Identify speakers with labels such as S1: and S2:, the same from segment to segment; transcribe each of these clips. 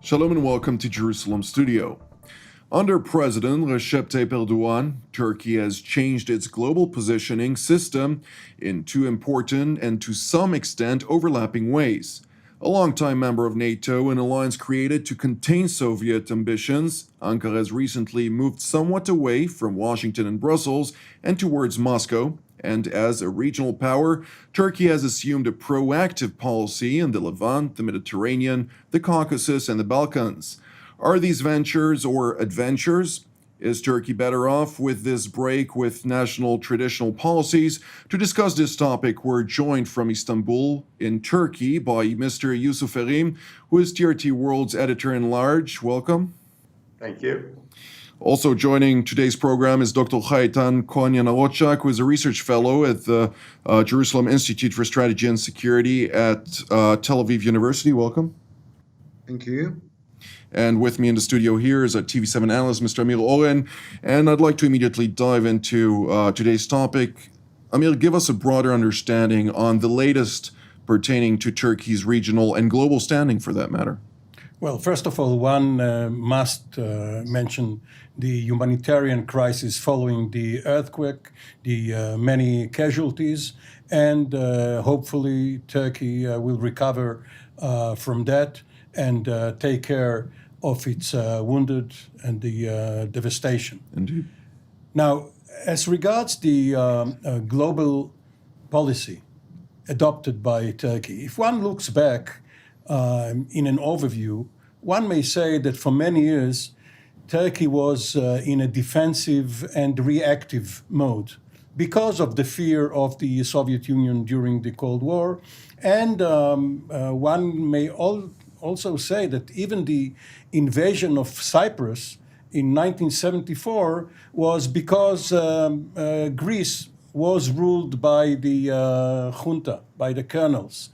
S1: Shalom and welcome to Jerusalem Studio. Under President Recep Tayyip Erdogan, Turkey has changed its global positioning system in two important and to some extent overlapping ways. A longtime member of NATO, an alliance created to contain Soviet ambitions, Ankara has recently moved somewhat away from Washington and Brussels and towards Moscow. And as a regional power, Turkey has assumed a proactive policy in the Levant, the Mediterranean, the Caucasus, and the Balkans. Are these ventures or adventures? Is Turkey better off with this break with national traditional policies? To discuss this topic, we're joined from Istanbul in Turkey by Mr. Yusuf Erim, who is TRT World's editor-in-large. Welcome.
S2: Thank you.
S1: Also joining today's program is Dr. Eytan Cohen Yanarocak, who is a research fellow at the Jerusalem Institute for Strategy and Security at Tel Aviv University. Welcome.
S3: Thank you.
S1: And with me in the studio here is a TV7 analyst, Mr. Amir Oren. And I'd like to immediately dive into today's topic. Amir, give us a broader understanding on the latest pertaining to Turkey's regional and global standing, for that matter.
S4: Well, first of all, one must mention the humanitarian crisis following the earthquake, the many casualties, and hopefully Turkey will recover from that and take care of its wounded and the devastation.
S1: Indeed.
S4: Now, as regards the global policy adopted by Turkey, if one looks back in an overview, one may say that for many years, Turkey was in a defensive and reactive mode because of the fear of the Soviet Union during the Cold War. And one may also say that even the invasion of Cyprus in 1974 was because Greece was ruled by the junta, by the colonels.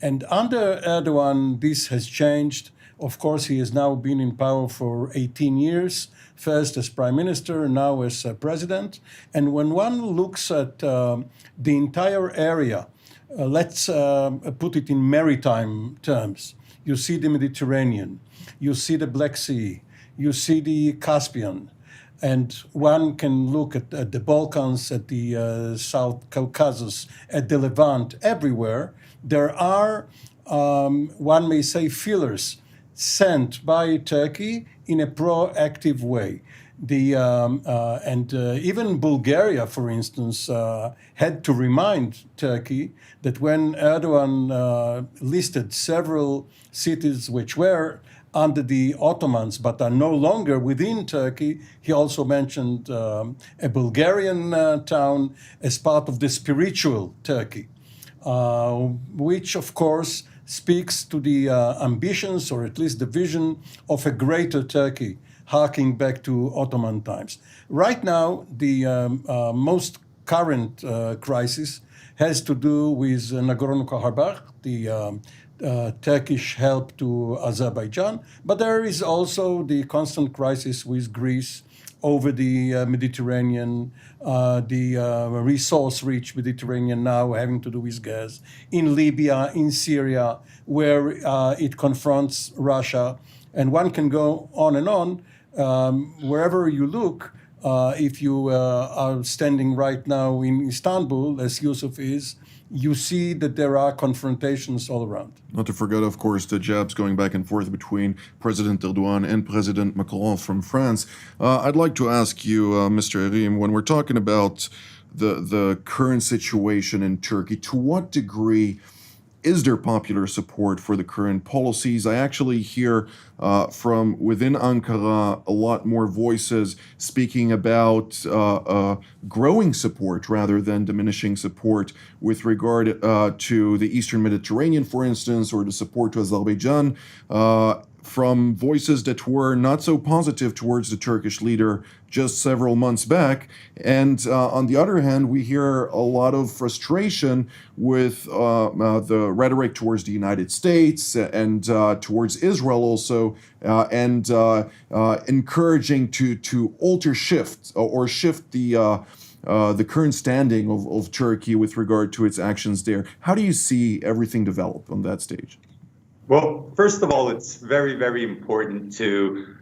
S4: And under Erdogan, this has changed. Of course, he has now been in power for 18 years, first as prime minister, now as president. And when one looks at the entire area, let's put it in maritime terms. You see the Mediterranean, you see the Black Sea, you see the Caspian, and one can look at the Balkans, at the South Caucasus, at the Levant, everywhere. There are, one may say, fillers sent by Turkey in a proactive way. Even Bulgaria, for instance, had to remind Turkey that when Erdogan listed several cities which were under the Ottomans but are no longer within Turkey, he also mentioned a Bulgarian town as part of the spiritual Turkey. Which, of course, speaks to the ambitions, or at least the vision, of a greater Turkey, harking back to Ottoman times. Right now, the most current crisis has to do with Nagorno-Karabakh, the Turkish help to Azerbaijan, but there is also the constant crisis with Greece over the Mediterranean, the resource-rich Mediterranean now having to do with gas, in Libya, in Syria, where it confronts Russia. And one can go on and on. Wherever you look, if you are standing right now in Istanbul, as Yusuf is, you see that there are confrontations all around.
S1: Not to forget, of course, the jabs going back and forth between President Erdogan and President Macron from France. I'd like to ask you, Mr. Erim, when we're talking about the current situation in Turkey, to what degree is there popular support for the current policies? I actually hear from within Ankara a lot more voices speaking about growing support rather than diminishing support with regard to the Eastern Mediterranean, for instance, or the support to Azerbaijan, from voices that were not so positive towards the Turkish leader just several months back. And on the other hand, we hear a lot of frustration with the rhetoric towards the United States and towards Israel also, and encouraging to shift the current standing of Turkey with regard to its actions there. How do you see everything develop on that stage?
S2: Well, first of all, it's very, very important to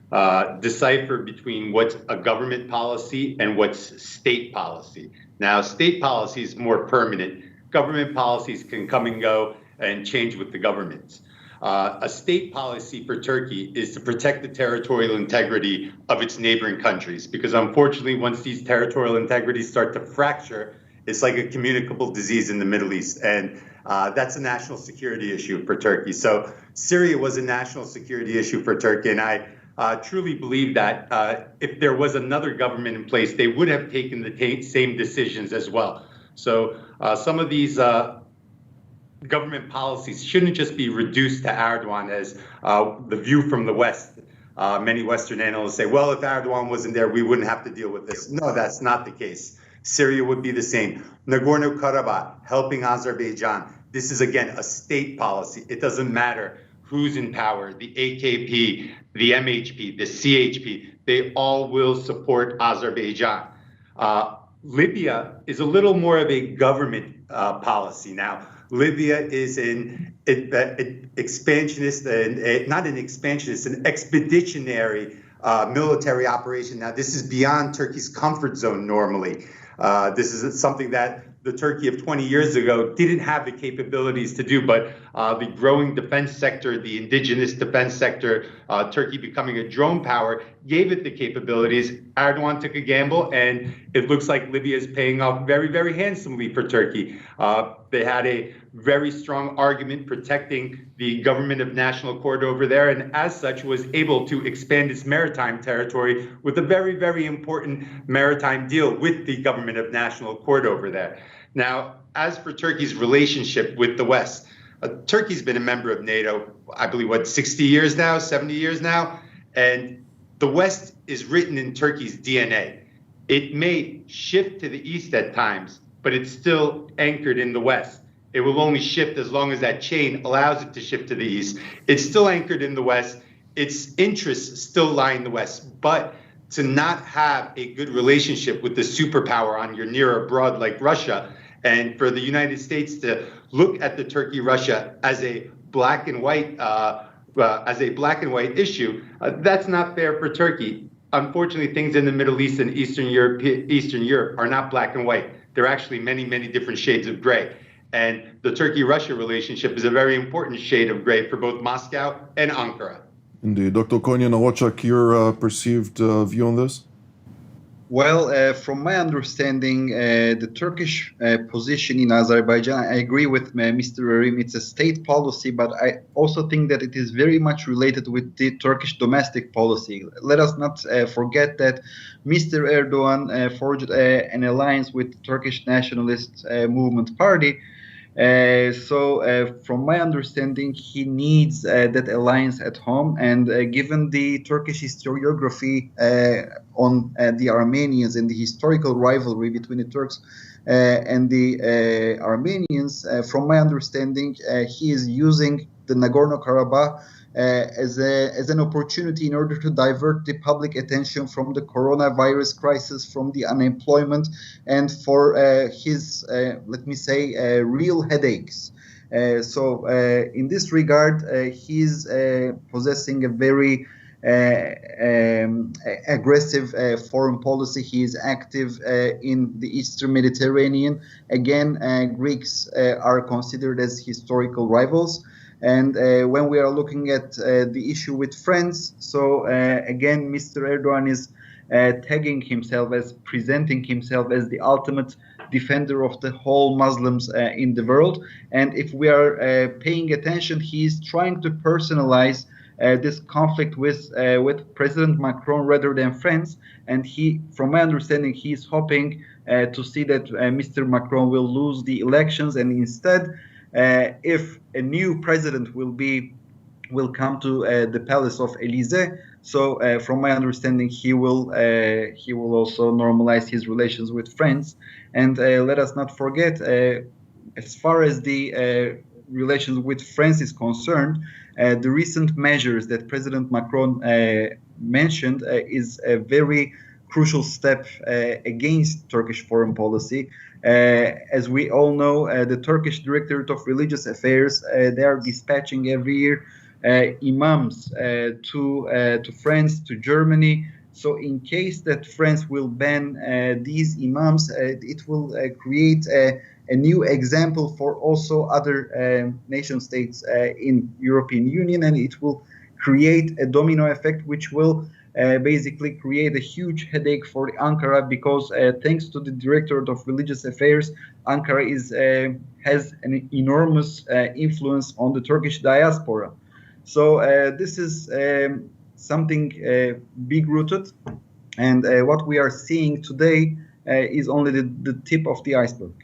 S2: decipher between what's a government policy and what's state policy. Now, state policy is more permanent. Government policies can come and go and change with the governments. A state policy for Turkey is to protect the territorial integrity of its neighboring countries, because unfortunately, once these territorial integrities start to fracture, it's like a communicable disease in the Middle East. And that's a national security issue for Turkey. So Syria was a national security issue for Turkey. And I truly believe that if there was another government in place, they would have taken the same decisions as well. So some of these government policies shouldn't just be reduced to Erdogan as the view from the West. Many Western analysts say, well, if Erdogan wasn't there, we wouldn't have to deal with this. No, that's not the case. Syria would be the same. Nagorno-Karabakh, helping Azerbaijan. This is, again, a state policy. It doesn't matter who's in power, the AKP, the MHP, the CHP, they all will support Azerbaijan. Libya is a little more of a government policy. Now, Libya is an expansionist, not an expansionist, an expeditionary military operation. Now, this is beyond Turkey's comfort zone normally. This is something that the Turkey of 20 years ago didn't have the capabilities to do, but the growing defense sector, the indigenous defense sector, Turkey becoming a drone power, gave it the capabilities. Erdogan took a gamble, and it looks like Libya is paying off very, very handsomely for Turkey. They had a very strong argument protecting the government of national accord over there, and as such was able to expand its maritime territory with a very, very important maritime deal with the government of national accord over there. Now, as for Turkey's relationship with the West, Turkey's been a member of NATO, I believe, 60 years now, 70 years now, and the West is written in Turkey's DNA. It may shift to the East at times, but it's still anchored in the West. It will only shift as long as that chain allows it to shift to the East. It's still anchored in the West. Its interests still lie in the West. But to not have a good relationship with the superpower on your near abroad like Russia, and for the United States to look at the Turkey-Russia as a black and white issue, that's not fair for Turkey. Unfortunately, things in the Middle East and Eastern Europe are not black and white. They're actually many, many different shades of gray. And the Turkey-Russia relationship is a very important shade of gray for both Moscow and Ankara.
S1: Indeed. Dr. Cohen Yanarocak, your perceived view on this?
S3: Well, from my understanding, the Turkish position in Azerbaijan, I agree with Mr. Erim, it's a state policy, but I also think that it is very much related with the Turkish domestic policy. Let us not forget that Mr. Erdogan forged an alliance with the Turkish Nationalist Movement Party. So from my understanding, he needs that alliance at home. And given the Turkish historiography on the Armenians and the historical rivalry between the Turks and the Armenians, from my understanding, he is using the Nagorno-Karabakh as an opportunity in order to divert the public attention from the coronavirus crisis, from the unemployment, and for his, let me say, real headaches. So in this regard, he's possessing a very aggressive foreign policy. He is active in the Eastern Mediterranean. Again, Greeks are considered as historical rivals. And when we are looking at the issue with France, so again, Mr. Erdogan is tagging himself as presenting himself as the ultimate defender of the whole Muslims in the world. And if we are paying attention, he is trying to personalize this conflict with President Macron rather than France. And he, from my understanding, he is hoping to see that Mr. Macron will lose the elections, and instead, if a new president will come to the palace of Élysée, so from my understanding, he will also normalize his relations with France. And let us not forget, as far as the relations with France is concerned, the recent measures that President Macron mentioned is very crucial step against Turkish foreign policy. As we all know, the Turkish Directorate of Religious Affairs, they are dispatching every year imams to France, to Germany. So in case that France will ban these imams, it will create a new example for also other nation states in European Union, and it will create a domino effect, which will basically create a huge headache for Ankara, because thanks to the Directorate of Religious Affairs, Ankara has an enormous influence on the Turkish diaspora. So this is something big-rooted, and what we are seeing today is only the tip of the iceberg.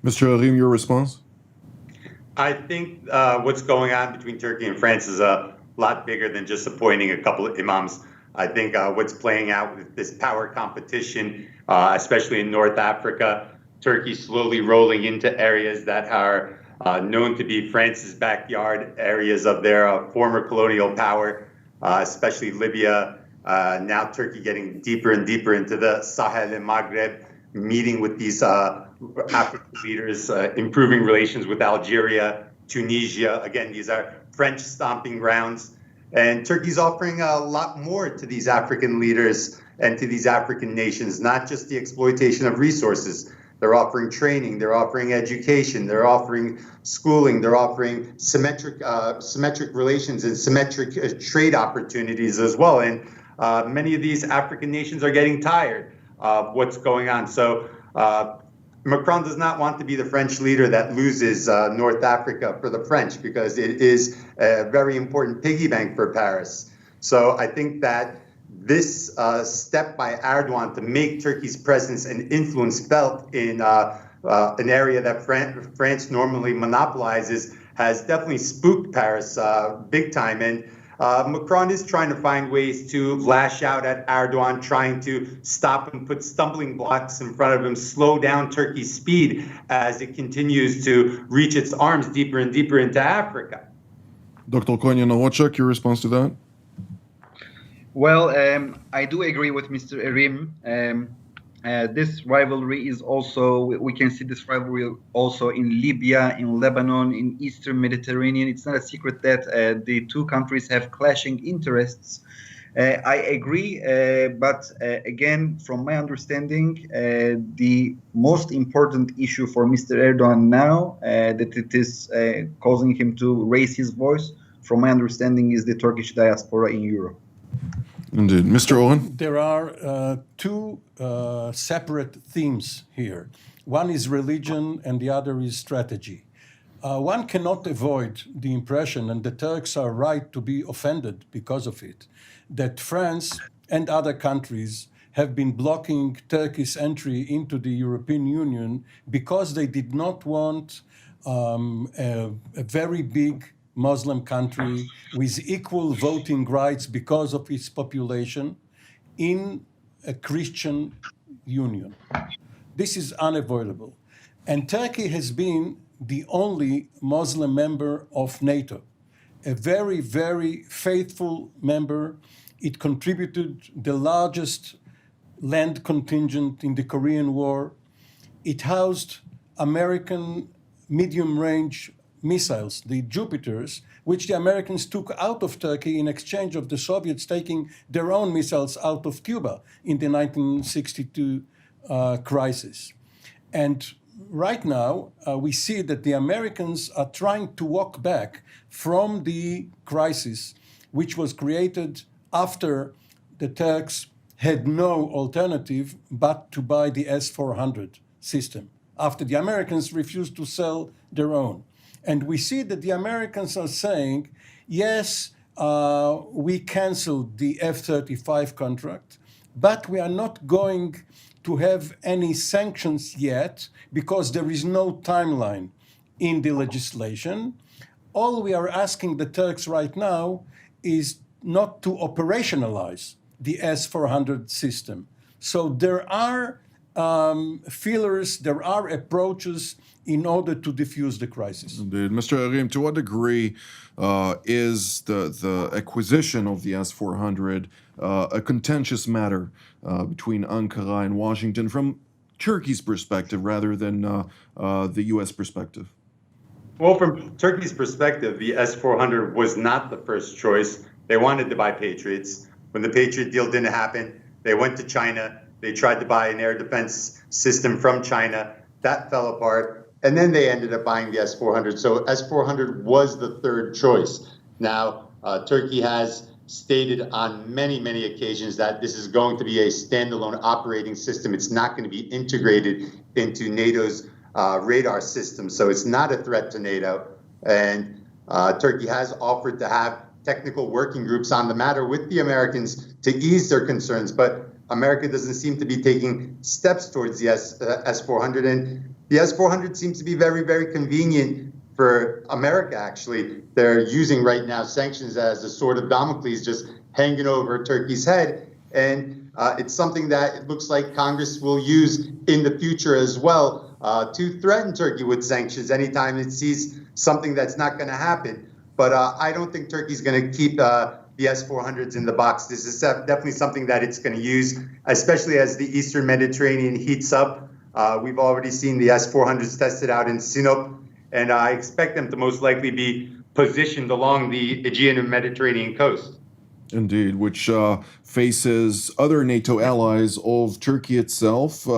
S1: Mr. Harim, your response?
S2: I think what's going on between Turkey and France is a lot bigger than just appointing a couple of imams. I think what's playing out with this power competition, especially in North Africa, Turkey slowly rolling into areas that are known to be France's backyard, areas of their former colonial power, especially Libya. Now Turkey getting deeper and deeper into the Sahel and Maghreb, meeting with these African leaders, improving relations with Algeria, Tunisia. Again, these are French stomping grounds. And Turkey's offering a lot more to these African leaders and to these African nations, not just the exploitation of resources. They're offering training, they're offering education, they're offering schooling, they're offering symmetric relations and symmetric trade opportunities as well. And many of these African nations are getting tired of what's going on. So Macron does not want to be the French leader that loses North Africa for the French, because it is a very important piggy bank for Paris. So I think that this step by Erdogan to make Turkey's presence and influence felt in an area that France normally monopolizes has definitely spooked Paris big time. And Macron is trying to find ways to lash out at Erdogan, trying to stop and put stumbling blocks in front of him, slow down Turkey's speed as it continues to reach its arms deeper and deeper into Africa.
S1: Dr. Cohen Yanarocak, your response to that?
S3: Well, I do agree with Mr. Erim. This rivalry is also, we can see this rivalry also in Libya, in Lebanon, in Eastern Mediterranean. It's not a secret that the two countries have clashing interests. I agree, but again, from my understanding, the most important issue for Mr. Erdogan now, that it is causing him to raise his voice, from my understanding, is the Turkish diaspora in Europe.
S1: Indeed. Mr. Owen?
S4: There are two separate themes here. One is religion and the other is strategy. One cannot avoid the impression, and the Turks are right to be offended because of it, that France and other countries have been blocking Turkey's entry into the European Union because they did not want a very big Muslim country with equal voting rights because of its population in a Christian union. This is unavoidable. And Turkey has been the only Muslim member of NATO, a very, very faithful member. It contributed the largest land contingent in the Korean War. It housed American medium-range missiles, the Jupiters, which the Americans took out of Turkey in exchange of the Soviets taking their own missiles out of Cuba in the 1962 crisis. And right now, we see that the Americans are trying to walk back from the crisis, which was created after the Turks had no alternative but to buy the S-400 system, after the Americans refused to sell their own. And we see that the Americans are saying, yes, we canceled the F-35 contract, but we are not going to have any sanctions yet because there is no timeline in the legislation. All we are asking the Turks right now is not to operationalize the S-400 system. So there are feelers, there are approaches in order to diffuse the crisis.
S1: Indeed. Mr. Harim, to what degree is the acquisition of the S-400 a contentious matter between Ankara and Washington from Turkey's perspective rather than the U.S. perspective?
S2: Well, from Turkey's perspective, the S-400 was not the first choice. They wanted to buy Patriots. When the Patriot deal didn't happen, they went to China. They tried to buy an air defense system from China. That fell apart. And then they ended up buying the S-400. So S-400 was the third choice. Now, Turkey has stated on many, many occasions that this is going to be a standalone operating system. It's not going to be integrated into NATO's radar system. So it's not a threat to NATO. And Turkey has offered to have technical working groups on the matter with the Americans to ease their concerns. But America doesn't seem to be taking steps towards the S-400. And the S-400 seems to be very, very convenient for America, actually. They're using right now sanctions as a sword of Damocles just hanging over Turkey's head. And it's something that it looks like Congress will use in the future as well to threaten Turkey with sanctions anytime it sees something that's not going to happen. But I don't think Turkey's going to keep the S-400s in the box. This is definitely something that it's going to use, especially as the Eastern Mediterranean heats up. We've already seen the S-400s tested out in Sinop, and I expect them to most likely be positioned along the Aegean and Mediterranean coast.
S1: Indeed, which faces other NATO allies of Turkey itself.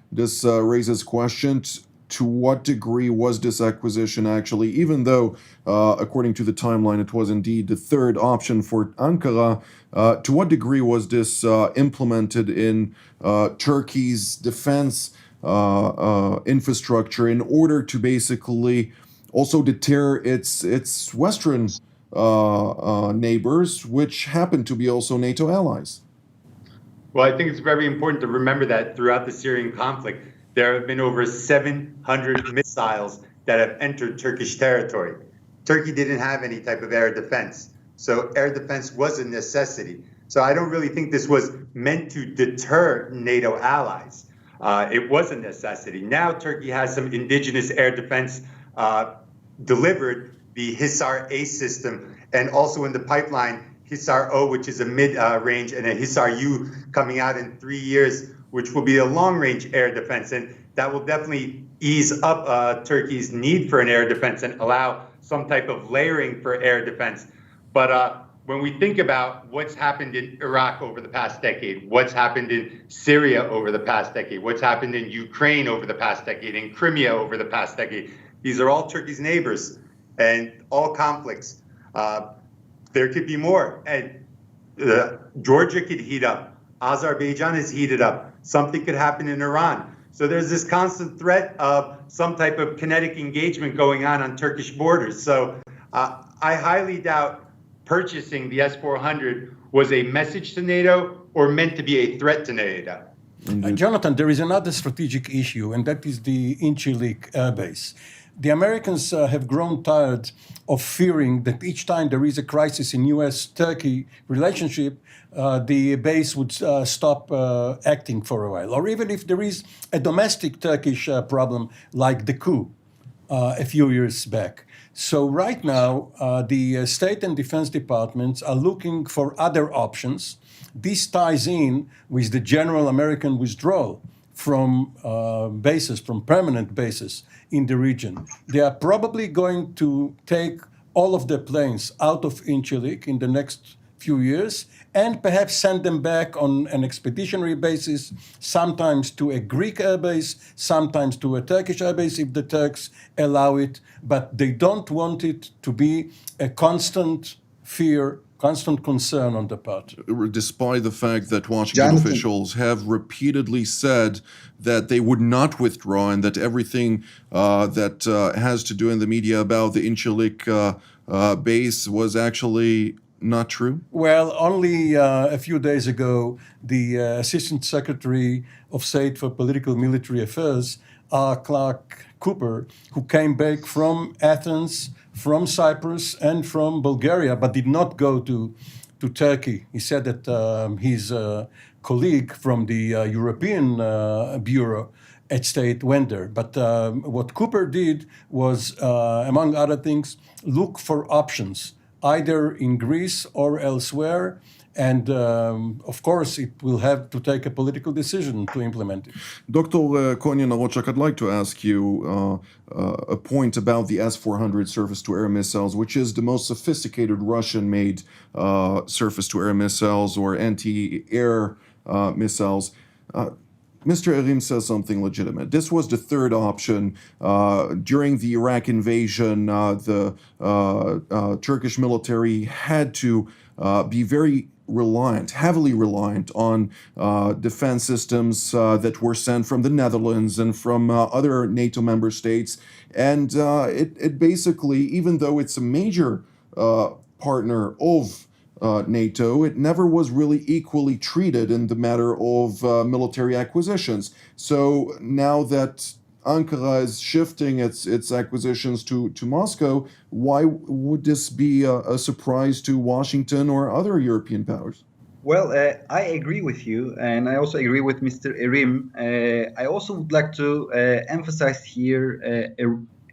S1: This raises questions. To what degree was this acquisition actually, even though, according to the timeline, it was indeed the third option for Ankara, to what degree was this implemented in Turkey's defense infrastructure in order to basically also deter its Western neighbors, which happen to be also NATO allies?
S2: Well, I think it's very important to remember that throughout the Syrian conflict, there have been over 700 missiles that have entered Turkish territory. Turkey didn't have any type of air defense, so air defense was a necessity. So I don't really think this was meant to deter NATO allies. It was a necessity. Now Turkey has some indigenous air defense delivered, the Hisar A system, and also in the pipeline, Hisar O, which is a mid-range, and a Hisar U coming out in 3 years, which will be a long-range air defense. And that will definitely ease up Turkey's need for an air defense and allow some type of layering for air defense. But when we think about what's happened in Iraq over the past decade, what's happened in Syria over the past decade, what's happened in Ukraine over the past decade, in Crimea over the past decade, these are all Turkey's neighbors and all conflicts. There could be more. And Georgia could heat up. Azerbaijan is heated up. Something could happen in Iran. So there's this constant threat of some type of kinetic engagement going on Turkish borders. So I highly doubt purchasing the S-400 was a message to NATO or meant to be a threat to NATO.
S4: Jonathan, there is another strategic issue, and that is the Incirlik air base. The Americans have grown tired of fearing that each time there is a crisis in U.S.-Turkey relationship, the base would stop acting for a while. Or even if there is a domestic Turkish problem like the coup a few years back. So right now, the State and Defense Departments are looking for other options. This ties in with the general American withdrawal from bases, from permanent bases in the region. They are probably going to take all of their planes out of Incirlik in the next few years and perhaps send them back on an expeditionary basis, sometimes to a Greek airbase, sometimes to a Turkish airbase if the Turks allow it. But they don't want it to be a constant fear, constant concern on the part.
S1: Despite the fact that Washington
S3: Jonathan,
S1: officials have repeatedly said that they would not withdraw and that everything that has to do in the media about the Incirlik base was actually not true?
S4: Well, only a few days ago, the Assistant Secretary of State for Political Military Affairs, Clark Cooper, who came back from Athens, from Cyprus, and from Bulgaria, but did not go to Turkey. He said that his colleague from the European Bureau at State went there. But what Cooper did was, among other things, look for options, either in Greece or elsewhere, And of course, it will have to take a political decision to implement it.
S1: Dr. Cohen Yanarocak, I'd like to ask you a point about the S-400 surface-to-air missiles, which is the most sophisticated Russian-made surface-to-air missiles or anti-air missiles. Mr. Erim says something legitimate. This was the third option. During the Iraq invasion, the Turkish military had to be very heavily reliant on defense systems that were sent from the Netherlands and from other NATO member states. And it basically, even though it's a major partner of NATO, it never was really equally treated in the matter of military acquisitions. So now that Ankara is shifting its acquisitions to Moscow, why would this be a surprise to Washington or other European powers?
S3: Well, I agree with you, and I also agree with Mr. Erim. I also would like to emphasize here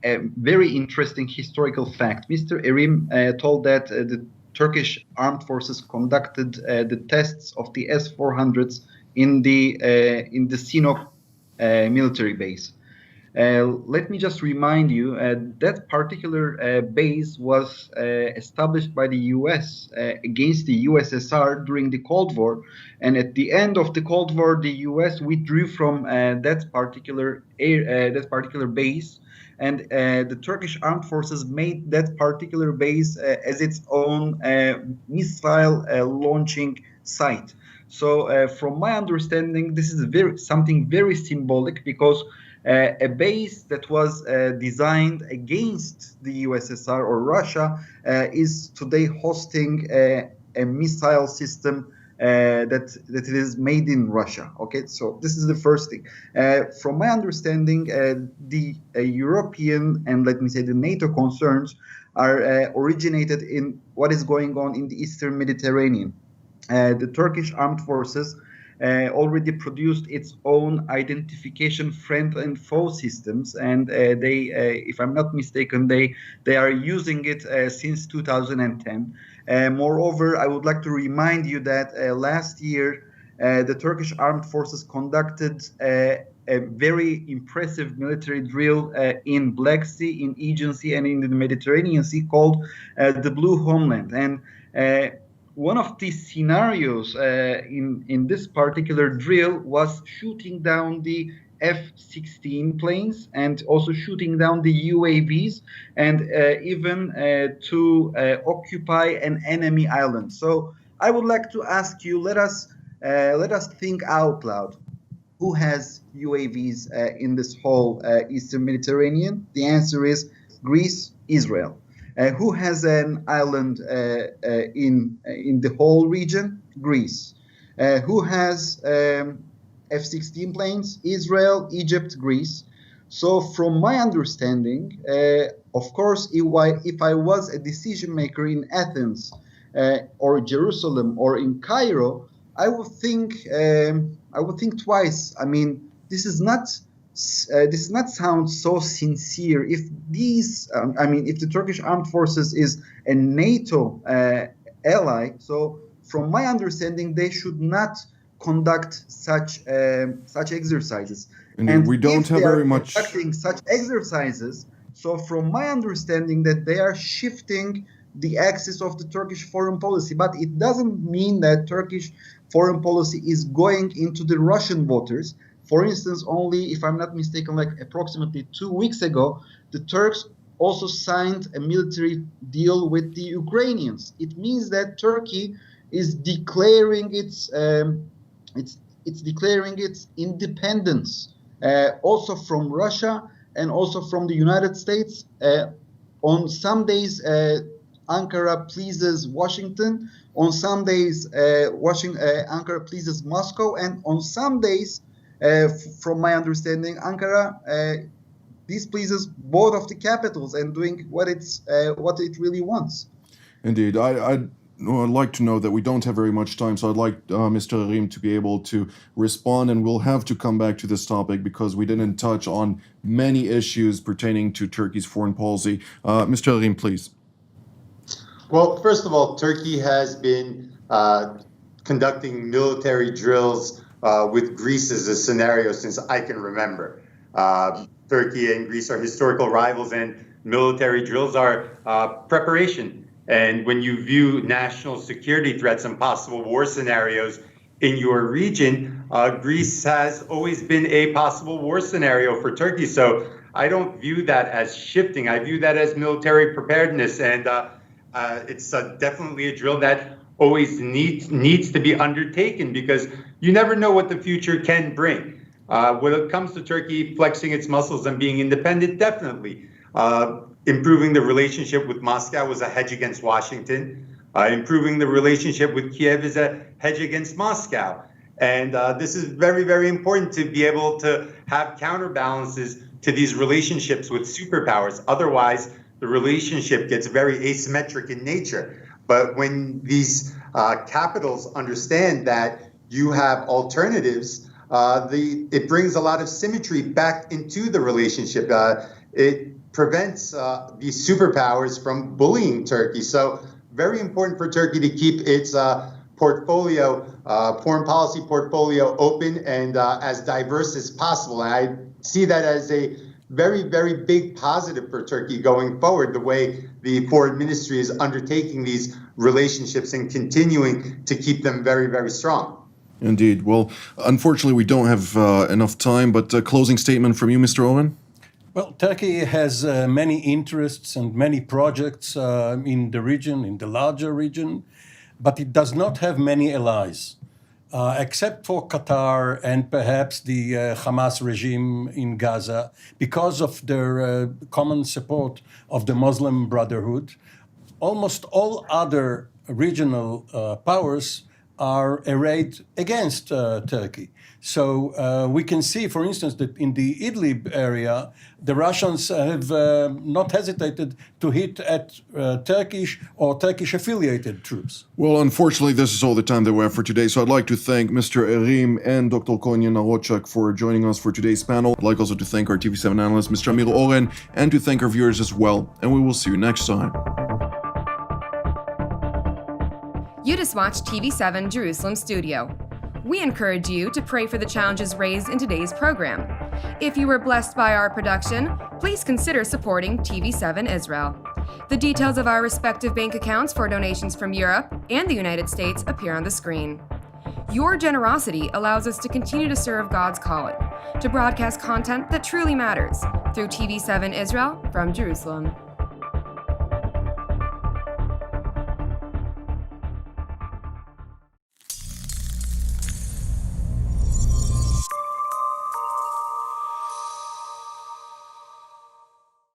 S3: a very interesting historical fact. Mr. Erim told that the Turkish armed forces conducted the tests of the S-400s in the Sinop military base. Let me just remind you that particular base was established by the US against the USSR during the Cold War, and at the end of the Cold War, the US withdrew from that particular base, and the Turkish armed forces made that particular base as its own missile launching site. So, from my understanding, this is something very symbolic, because a base that was designed against the USSR or Russia is today hosting a missile system that it is made in Russia. Okay, so this is the first thing. From my understanding, the European and let me say the NATO concerns are originated in what is going on in the Eastern Mediterranean. The Turkish armed forces already produced its own identification friend and foe systems, and they, if I'm not mistaken, they are using it since 2010. Moreover, I would like to remind you that last year the Turkish armed forces conducted a very impressive military drill in Black Sea, in Aegean Sea, and in the Mediterranean Sea called the Blue Homeland. And one of the scenarios in this particular drill was shooting down the F-16 planes and also shooting down the UAVs, and even to occupy an enemy island. So I would like to ask you, let us think out loud. Who has UAVs in this whole Eastern Mediterranean? The answer is Greece, Israel. Who has an island in the whole region? Greece. Who has F-16 planes? Israel, Egypt, Greece. So from my understanding, of course, if I was a decision maker in Athens or Jerusalem or in Cairo, I would think twice. I mean, this is not sound so sincere. If if the Turkish armed forces is a NATO ally, so from my understanding, they should not conduct such exercises.
S1: And we don't have very much
S3: conducting such exercises. So from my understanding, that they are shifting the axis of the Turkish foreign policy, but it doesn't mean that Turkish foreign policy is going into the Russian waters. For instance, only, if I'm not mistaken, like approximately 2 weeks ago, the Turks also signed a military deal with the Ukrainians. It means that Turkey is declaring its independence also from Russia and also from the United States. On some days, Ankara pleases Washington. On some days, Ankara pleases Moscow, and on some days, from my understanding, Ankara displeases both of the capitals and doing what it really wants.
S1: Indeed. I'd like to know that we don't have very much time, so I'd like Mr. Erim to be able to respond, and we'll have to come back to this topic because we didn't touch on many issues pertaining to Turkey's foreign policy. Mr. Erim, please.
S2: Well, first of all, Turkey has been conducting military drills with Greece as a scenario since I can remember. Turkey and Greece are historical rivals, and military drills are preparation. And when you view national security threats and possible war scenarios in your region, Greece has always been a possible war scenario for Turkey. So I don't view that as shifting. I view that as military preparedness, and it's definitely a drill that always needs to be undertaken, because you never know what the future can bring. When it comes to Turkey flexing its muscles and being independent, definitely. Improving the relationship with Moscow was a hedge against Washington. Improving the relationship with Kiev is a hedge against Moscow. And this is very, very important to be able to have counterbalances to these relationships with superpowers. Otherwise, the relationship gets very asymmetric in nature. But when these capitals understand that you have alternatives, it brings a lot of symmetry back into the relationship. It prevents these superpowers from bullying Turkey. So very important for Turkey to keep its portfolio, foreign policy portfolio open and as diverse as possible. And I see that as a very, very big positive for Turkey going forward, the way the foreign ministry is undertaking these relationships and continuing to keep them very, very strong.
S1: Indeed. Well, unfortunately, we don't have enough time, but a closing statement from you, Mr. Oren?
S4: Well, Turkey has many interests and many projects in the region, in the larger region, but it does not have many allies, except for Qatar and perhaps the Hamas regime in Gaza, because of their common support of the Muslim Brotherhood. Almost all other regional powers are arrayed against Turkey. So we can see, for instance, that in the Idlib area, the Russians have not hesitated to hit at Turkish or Turkish-affiliated troops.
S1: Well, unfortunately, this is all the time that we have for today. So I'd like to thank Mr. Erim and Dr. Cohen Yanarocak for joining us for today's panel. I'd like also to thank our TV7 analyst, Mr. Amir Oren, and to thank our viewers as well. And we will see you next time.
S5: You just watched TV7 Jerusalem Studio. We encourage you to pray for the challenges raised in today's program. If you were blessed by our production, please consider supporting TV7 Israel. The details of our respective bank accounts for donations from Europe and the United States appear on the screen. Your generosity allows us to continue to serve God's calling, to broadcast content that truly matters through TV7 Israel from Jerusalem.